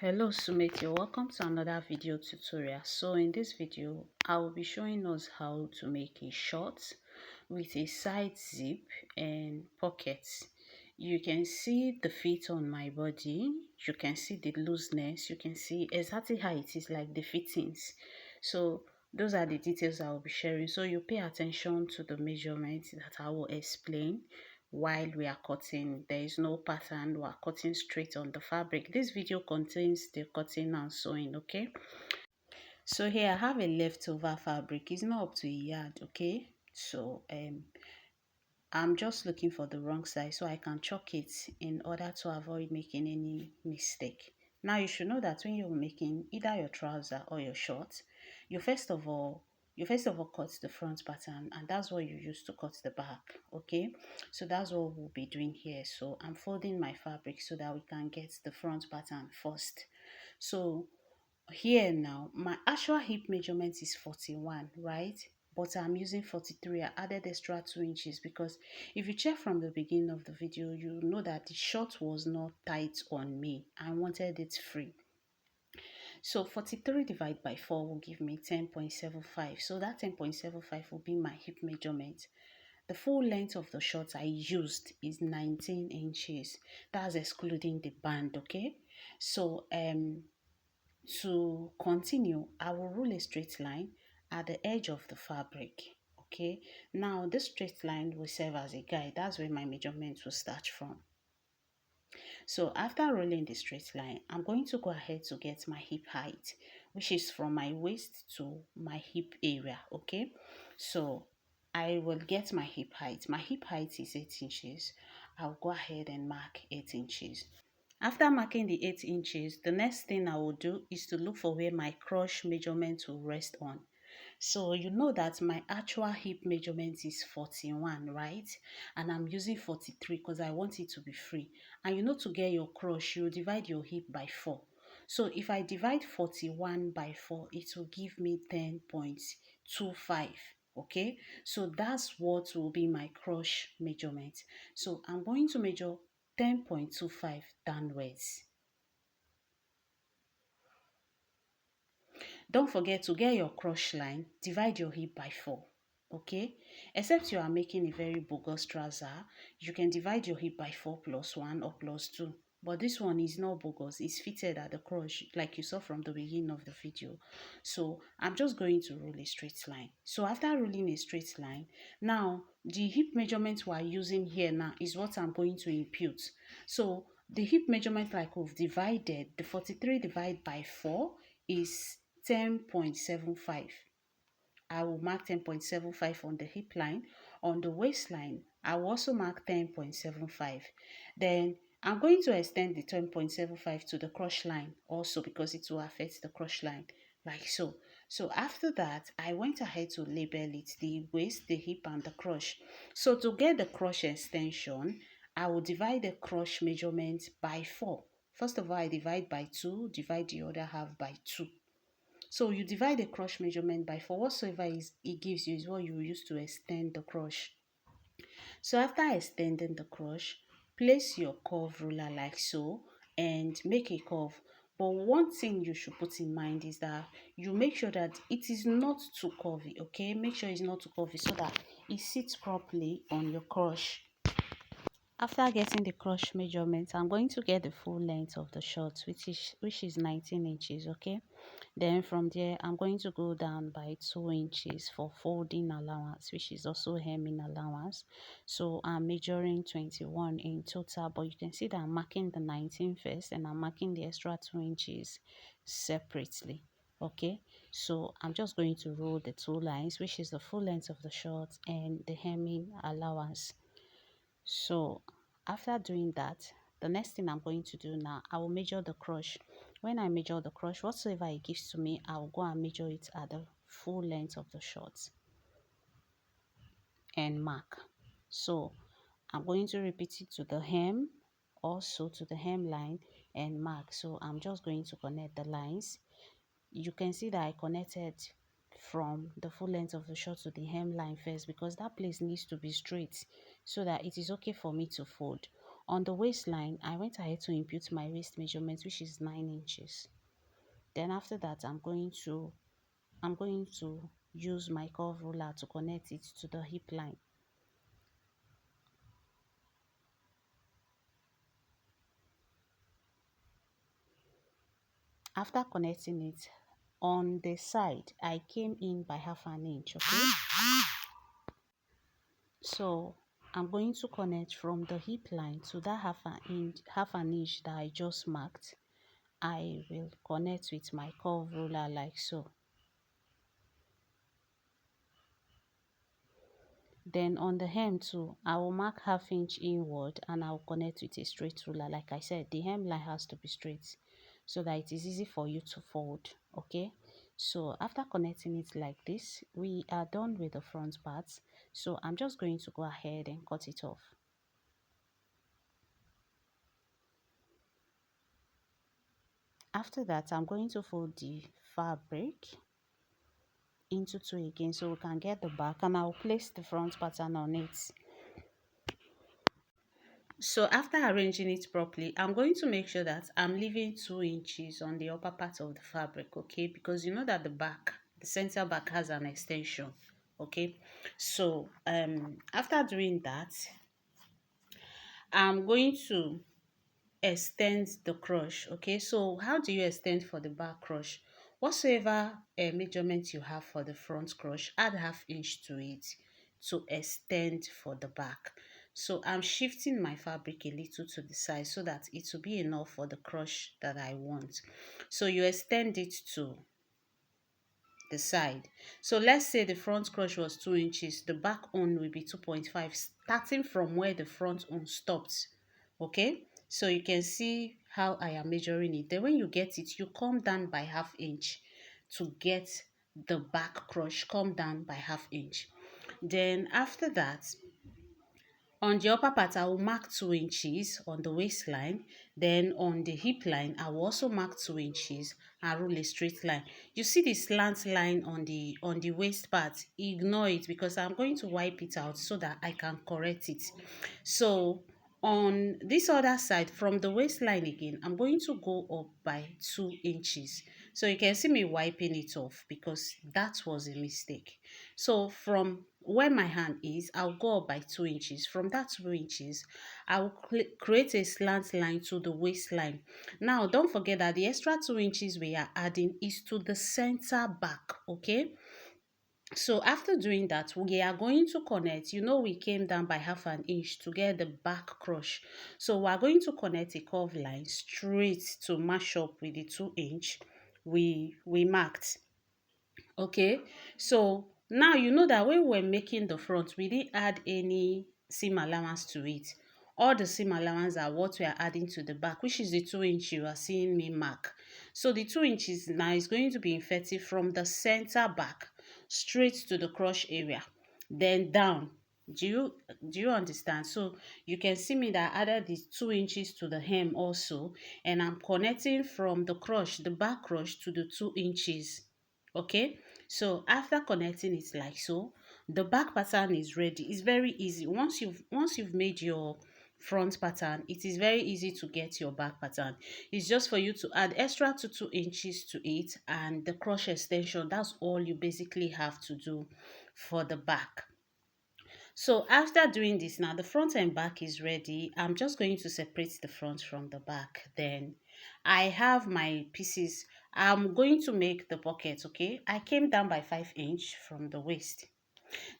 Hello Sumit, you're welcome to another video tutorial. So in this video, I will be showing us how to make a short with a side zip and pockets. You can see the fit on my body, you can see the looseness, you can see exactly how it is, like the fittings. So those are the details I will be sharing. So you pay attention to the measurements that I will explain while we are cutting. There is no pattern, we are cutting straight on the fabric. This video contains the cutting and sewing. Okay, so here I have a leftover fabric. It's not up to a yard. Okay, so I'm just looking for the wrong size so I can chalk it in order to avoid making any mistake. Now you should know that when you're making either your trouser or your shorts, you first of all cut the front pattern, and that's what you use to cut the back. Okay, so that's what we'll be doing here. So I'm folding my fabric so that we can get the front pattern first. So here now, my actual hip measurement is 41, right? But I'm using 43. I added extra 2 inches because if you check from the beginning of the video, you know that the short was not tight on me. I wanted it free. So 43 divided by 4 will give me 10.75. So that 10.75 will be my hip measurement. The full length of the short I used is 19 inches. That's excluding the band, okay? So to continue, I will rule a straight line at the edge of the fabric. Okay, now this straight line will serve as a guide. That's where my measurements will start from. So after rolling the straight line, I'm going to go ahead to get my hip height, which is from my waist to my hip area. Okay, so I will get my hip height. My hip height is 8 inches. I'll go ahead and mark 8 inches. After marking the 8 inches, the next thing I will do is to look for where my crotch measurement will rest on. So you know that my actual hip measurement is 41, right? And I'm using 43 because I want it to be free. And you know, to get your crotch, you divide your hip by 4. So if I divide 41 by 4, it will give me 10.25. Okay, so that's what will be my crotch measurement. So I'm going to measure 10.25 downwards. Don't forget to get your crotch line, divide your hip by 4. Okay, except you are making a very bogus trouser, you can divide your hip by 4 plus 1 or plus 2. But this one is not bogus, it's fitted at the crotch like you saw from the beginning of the video. So I'm just going to roll a straight line. So after rolling a straight line, now the hip measurement we are using here now is what I'm going to impute. So the hip measurement, like we've divided, the 43 divided by 4 is 10.75. I will mark 10.75 on the hip line. On the waistline, I will also mark 10.75. Then I'm going to extend the 10.75 to the crotch line also because it will affect the crotch line like so. So after that, I went ahead to label it, the waist, the hip, and the crotch. So to get the crotch extension, I will divide the crotch measurement by 4. First of all, I divide by 2, divide the other half by 2. So you divide the crotch measurement by 4. Whatsoever it gives you is what you use to extend the crotch. So after extending the crotch, place your curve ruler like so and make a curve. But one thing you should put in mind is that you make sure that it is not too curvy, okay? Make sure it's not too curvy so that it sits properly on your crotch. After getting the crotch measurement, I'm going to get the full length of the short, which is 19 inches, okay? Then from there, I'm going to go down by 2 inches for folding allowance, which is also hemming allowance. So I'm measuring 21 in total, but you can see that I'm marking the 19 first and I'm marking the extra 2 inches separately. Okay, so I'm just going to roll the 2 lines, which is the full length of the short and the hemming allowance. So after doing that, the next thing I'm going to do now, I will measure the crotch. When I measure the crotch, whatsoever it gives to me, I will go and measure it at the full length of the shorts and mark. So I'm going to repeat it to the hem, also to the hem line and mark. So I'm just going to connect the lines. You can see that I connected from the full length of the short to the hemline first because that place needs to be straight so that it is okay for me to fold. On the waistline, I went ahead to input my waist measurement, which is 9 inches. Then after that, I'm going to use my curve ruler to connect it to the hip line. After connecting it, on the side, I came in by half an inch, okay? So I'm going to connect from the hip line to that half an inch that I just marked. I will connect with my curve ruler like so. Then on the hem too, I will mark half inch inward and I'll connect with a straight ruler. Like I said, the hem line has to be straight so that it is easy for you to fold, okay? So after connecting it like this, we are done with the front parts. So I'm just going to go ahead and cut it off. After that, I'm going to fold the fabric into two again so we can get the back, and I'll place the front pattern on it. So after arranging it properly, I'm going to make sure that I'm leaving 2 inches on the upper part of the fabric, okay? Because you know that the center back has an extension, okay? So after doing that, I'm going to extend the crush, okay? So how do you extend for the back crush? Whatsoever measurement you have for the front crush, add half inch to it to extend for the back. So I'm shifting my fabric a little to the side so that it will be enough for the crush that I want. So you extend it to the side. So let's say the front crush was 2 inches, the back on will be 2.5, starting from where the front on stopped. Okay, so you can see how I am measuring it. Then when you get it, you come down by half inch to get the back crush. Come down by half inch. Then after that, on the upper part, I will mark 2 inches on the waistline. Then on the hip line, I will also mark 2 inches and rule a straight line. You see the slant line on the waist part, ignore it because I'm going to wipe it out so that I can correct it. So on this other side, from the waistline again, I'm going to go up by 2 inches. So you can see me wiping it off because that was a mistake. So from where my hand is, I'll go up by 2 inches. From that 2 inches, I'll create a slant line to the waistline. Now don't forget that the extra 2 inches we are adding is to the center back, okay? So after doing that, we are going to connect. You know, we came down by half an inch to get the back crush. So we are going to connect a curve line straight to match up with the 2 inch we marked. Okay, so now you know that when we're making the front, we didn't add any seam allowance to it. All the seam allowance are what we are adding to the back, which is the 2 inch you are seeing me mark. So the 2 inches now is going to be inverted from the center back straight to the crotch area, then down. Do you understand? So you can see me that I added these 2 inches to the hem also, and I'm connecting from the crotch, the back crotch, to the 2 inches. Okay, so after connecting it like so, the back pattern is ready. It's very easy. Once you've made your front pattern, it is very easy to get your back pattern. It's just for you to add extra to 2 inches to it and the crochet extension. That's all you basically have to do for the back. So after doing this, now the front and back is ready. I'm just going to separate the front from the back. Then I have my pieces. I'm going to make the pocket, okay? I came down by 5 inch from the waist.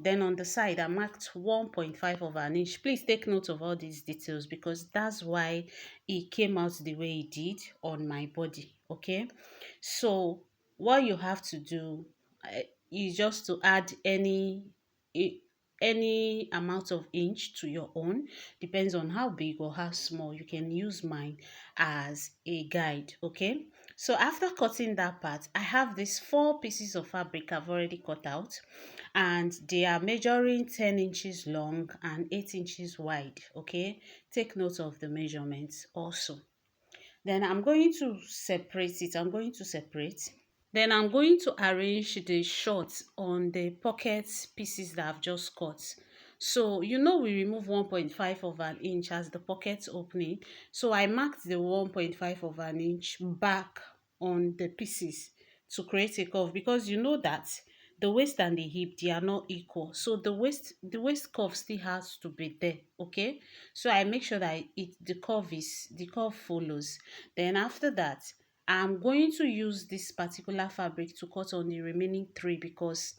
Then on the side, I marked 1.5 of an inch. Please take note of all these details because that's why it came out the way it did on my body, okay? So what you have to do is just to add a- any amount of inch to your own. Depends on how big or how small. You can use mine as a guide, okay? So after cutting that part, I have these 4 pieces of fabric I've already cut out, and they are measuring 10 inches long and 8 inches wide, okay? Take note of the measurements also. Then I'm going to separate it. Then I'm going to arrange the shorts on the pocket pieces that I've just cut. So you know we remove 1.5 of an inch as the pocket opening. So I marked the 1.5 of an inch back on the pieces to create a curve, because you know that the waist and the hip, they are not equal. So the waist curve still has to be there. Okay. So I make sure that the curve follows. Then after that, I'm going to use this particular fabric to cut on the remaining three, because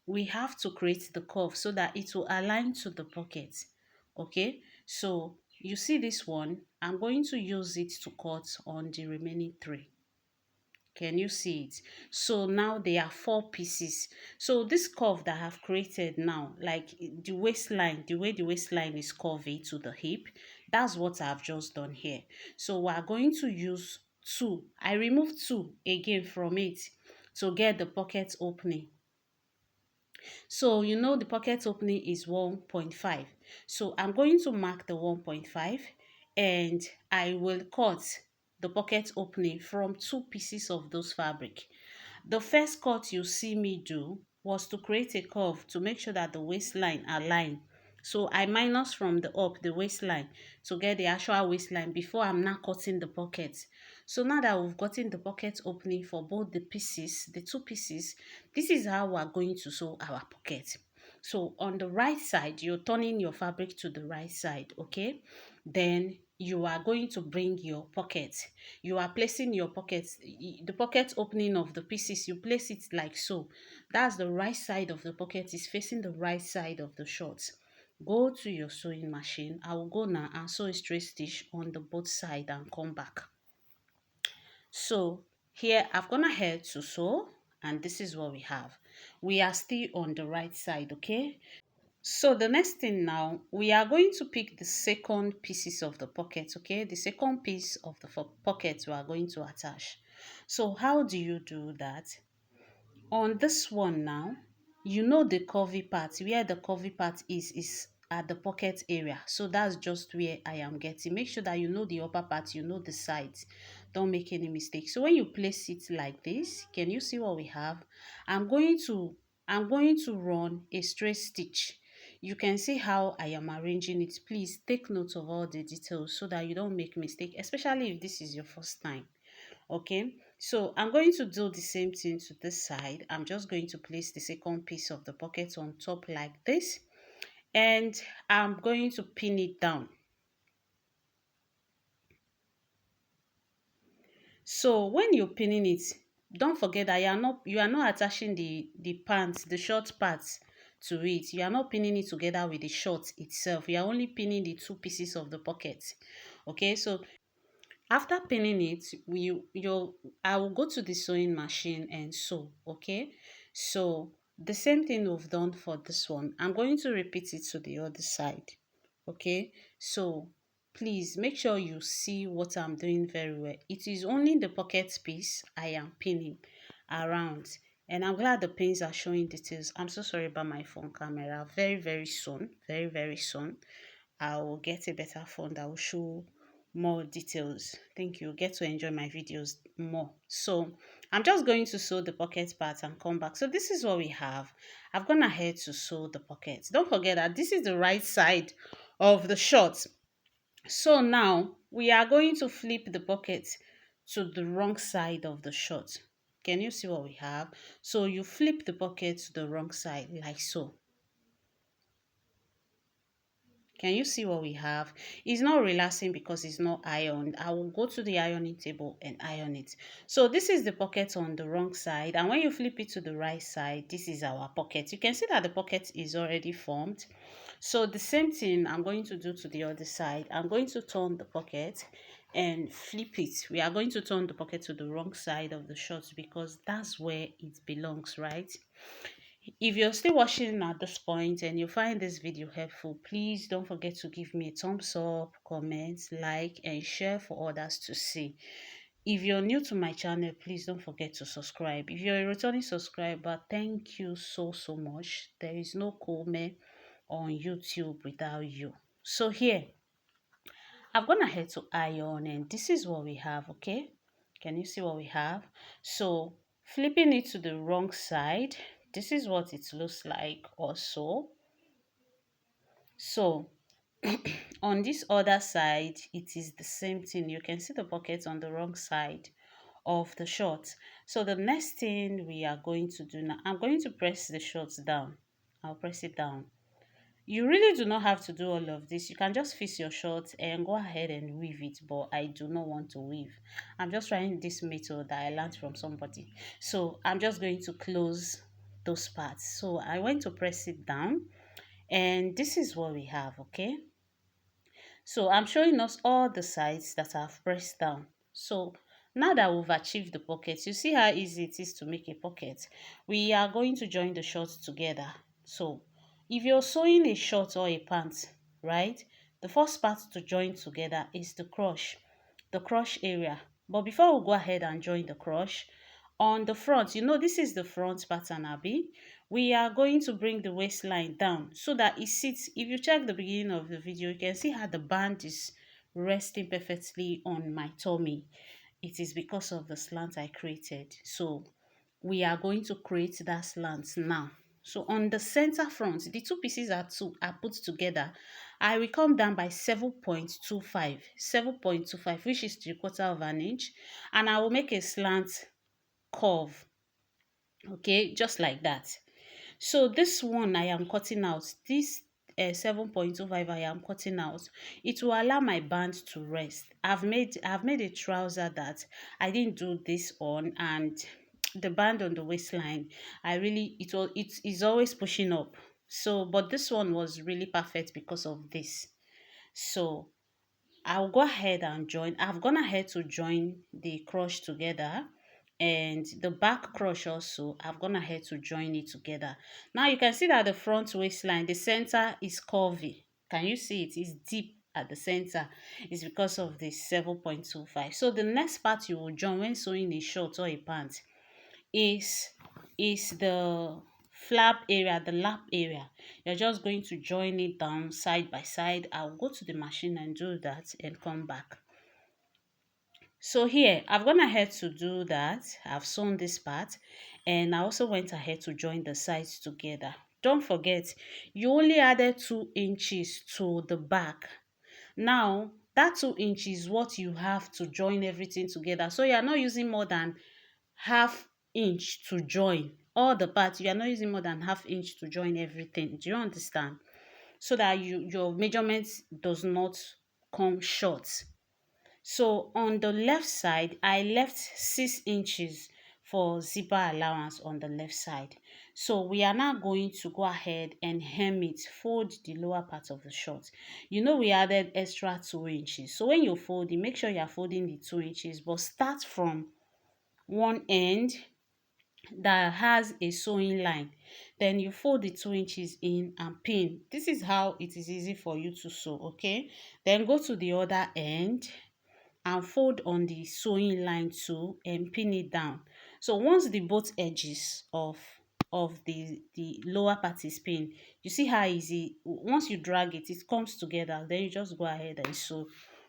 we have to create the curve so that it will align to the pocket. Okay, so you see this one, I'm going to use it to cut on the remaining three. Can you see it? So now there are four pieces. So this curve that I have created now, like the waistline, the way the waistline is curvy to the hip, that's what I've just done here. So we are going to use two. I removed two again from it to get the pocket opening. So you know the pocket opening is 1.5. So I'm going to mark the 1.5, and I will cut the pocket opening from two pieces of those fabric. The first cut you see me do was to create a curve to make sure that the waistline align. So I minus from the up the waistline to get the actual waistline before I'm now cutting the pocket. So now that we've gotten the pocket opening for both the pieces, the two pieces, this is how we're going to sew our pocket. So on the right side, you're turning your fabric to the right side, okay? Then you are going to bring your pocket. You are placing your pocket, the pocket opening of the pieces, you place it like so. That's the right side of the pocket is facing the right side of the shorts. Go to your sewing machine. I will go now and sew a straight stitch on the both side and come back. So here I've gone ahead to sew, and this is what we have. We are still on the right side, okay? So the next thing now, we are going to pick the second pieces of the pocket, okay? The second piece of the pocket we are going to attach. So how do you do that? On this one now, you know the curvy part, where the curvy part is at the pocket area. So that's just where I am getting. Make sure that you know the upper part, you know the sides. Don't make any mistake. So when you place it like this, can you see what we have? I'm going to run a straight stitch. You can see how I am arranging it. Please take note of all the details so that you don't make mistake, especially if this is your first time. Okay, so I'm going to do the same thing to this side. I'm just going to place the second piece of the pocket on top like this, and I'm going to pin it down. So when you're pinning it, don't forget that you are not attaching the pants, the short parts to it. You are not pinning it together with the short itself. You are only pinning the two pieces of the pocket. Okay, so after pinning it, I will go to the sewing machine and sew. Okay, so the same thing we've done for this one, I'm going to repeat it to the other side. Okay, so please make sure you see what I'm doing very well. It is only the pocket piece I am pinning around, and I'm glad the pins are showing details. I'm so sorry about my phone camera. Very soon, very soon, I will get a better phone that will show more details. Thank you. Get to enjoy my videos more. So I'm just going to sew the pocket part and come back. So this is what we have. I've gone ahead to sew the pocket. Don't forget that this is the right side of the short. So now we are going to flip the pocket to the wrong side of the short. Can you see what we have? So you flip the pocket to the wrong side like so. Can you see what we have? It's not relaxing because it's not ironed. I will go to the ironing table and iron it. So this is the pocket on the wrong side, and when you flip it to the right side, this is our pocket. You can see that the pocket is already formed. So the same thing I'm going to do to the other side. I'm going to turn the pocket and flip it. We are going to turn the pocket to the wrong side of the shorts because that's where it belongs, right? If you're still watching at this point and you find this video helpful, please don't forget to give me a thumbs up, comment, like, and share for others to see. If you're new to my channel, please don't forget to subscribe. If you're a returning subscriber, thank you so much. There is no comment on YouTube without you. So here, I've gone ahead to iron, and this is what we have, okay? Can you see what we have? So flipping it to the wrong side, this is what it looks like also. So on this other side, it is the same thing. You can see the pocket on the wrong side of the short. So the next thing we are going to do now, I'm going to press the short down. I'll press it down. You really do not have to do all of this. You can just fix your short and go ahead and weave it, but I do not want to weave. I'm just trying this method that I learned from somebody. So I'm just going to close those parts. So I went to press it down, and this is what we have, okay? So I'm showing us all the sides that I've pressed down. So now that we've achieved the pockets, you see how easy it is to make a pocket. We are going to join the shorts together. So if you're sewing a short or a pant, right, the first part to join together is the crush area. But before we go ahead and join the crush, on the front, this is the front pattern, Abby. We are going to bring the waistline down so that it sits. If you check the beginning of the video, you can see how the band is resting perfectly on my tummy. It is because of the slant I created. So we are going to create that slant now. So on the center front, the two pieces are put together. I will come down by 7.25, which is 3/4 of an inch, and I will make a slant curve, okay, just like that. So this one I am cutting out, this 7.25 I am cutting out. It will allow my band to rest. I've made a trouser that I didn't do this on, and the band on the waistline, it is always pushing up. So but this one was really perfect because of this. So I'll go ahead and join. I've gone ahead to join the crush together, and the back crush also. I've gone ahead to join it together. Now you can see that the front waistline, the center is curvy. Can you see it? It's deep at the center. It's because of the 7.25. So the next part you will join when sewing a short or a pant is the flap area, the lap area. You're just going to join it down side by side. I'll go to the machine and do that and come back. So here I've gone ahead to do that. I've sewn this part, and I also went ahead to join the sides together. Don't forget, you only added 2 inches to the back. Now that 2 inches is what you have to join everything together. So you're not using more than half inch to join all the parts. You are not using more than half inch to join everything. Do you understand? So that your measurements does not come short. So on the left side, I left 6 inches for zipper allowance on the left side. So we are now going to go ahead and hem it, fold the lower part of the short. We added extra 2 inches. So when you fold it, make sure you are folding the 2 inches, but start from one end that has a sewing line. Then you fold the 2 inches in and pin. This is how it is easy for you to sew, okay? Then go to the other end and fold on the sewing line too and pin it down. So once the both edges of the lower part is pinned, you see how easy, once you drag it, it comes together. Then you just go ahead and sew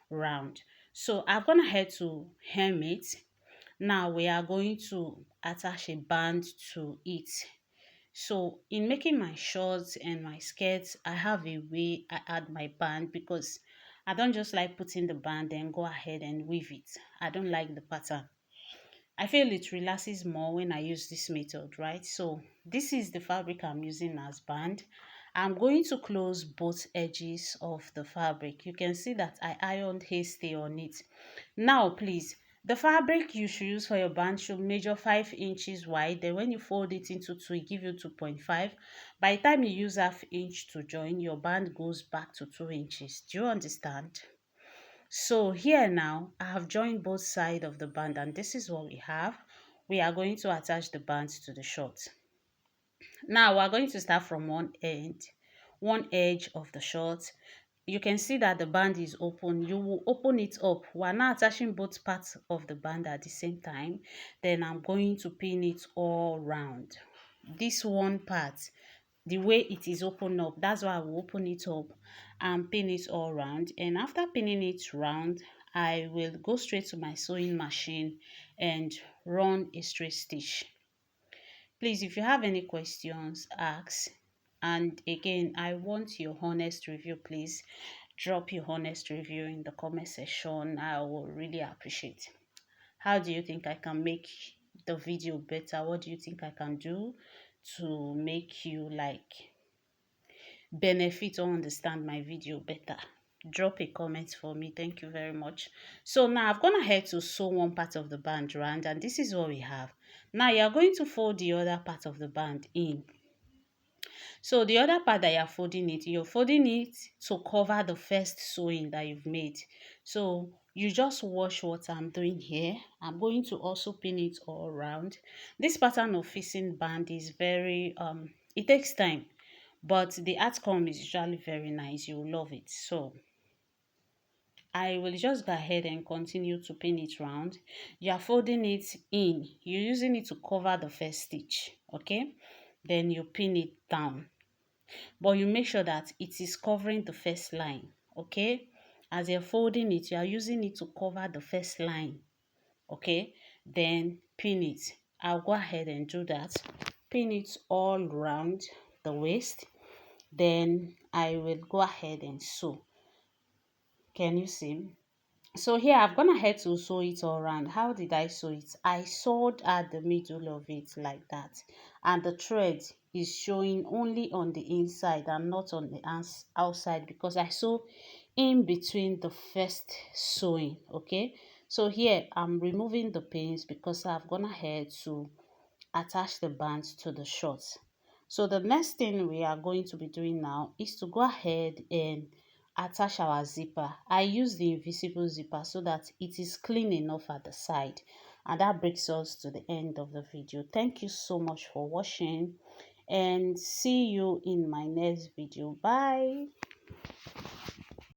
round. So I've gone ahead to hem it. Now we are going to attach a band to it. So in making my shorts and my skirts, I have a way I add my band, because I don't just like putting the band and go ahead and weave it. I don't like the pattern. I feel it relaxes more when I use this method, right? So this is the fabric I'm using as band. I'm going to close both edges of the fabric. You can see that I ironed hasty on it. Now please, the fabric you should use for your band should measure 5 inches wide. Then when you fold it into two, it give you 2.5. By the time you use half inch to join, your band goes back to 2 inches. Do you understand? So here now, I have joined both sides of the band, and this is what we have. We are going to attach the band to the short. Now we are going to start from one edge of the short. You can see that the band is open. You will open it up. We're now attaching both parts of the band at the same time. Then I'm going to pin it all round. This one part, the way it is open up, that's why I will open it up and pin it all round. And after pinning it round, I will go straight to my sewing machine and run a straight stitch. Please, if you have any questions, ask. And again, I want your honest review. Please drop your honest review in the comment section. I will really appreciate. How do you think I can make the video better? What do you think I can do to make you like benefit or understand my video better? Drop a comment for me. Thank you very much. So now I've gone ahead to sew one part of the band round, and this is what we have. Now you are going to fold the other part of the band in. So the other part that you're folding it to cover the first sewing that you've made. So you just watch what I'm doing here. I'm going to also pin it all around. This pattern of facing band is very it takes time, but the outcome is usually very nice. You'll love it. So I will just go ahead and continue to pin it round. You are folding it in. You're using it to cover the first stitch. Okay, then you pin it down, but you make sure that it is covering the first line. Okay, as you're folding it, you are using it to cover the first line. Okay, then pin it. I'll go ahead and do that. Pin it all around the waist, then I will go ahead and sew. Can you see? So here I've gone ahead to sew it all around. How did I sew it? I sewed at the middle of it like that, and the thread is showing only on the inside and not on the outside, because I sew in between the first sewing. Okay, so here I'm removing the pins because I've gone ahead to attach the bands to the shorts. So the next thing we are going to be doing now is to go ahead and attach our zipper. I use the invisible zipper so that it is clean enough at the side. And that brings us to the end of the video. Thank you so much for watching, and see you in my next video. Bye.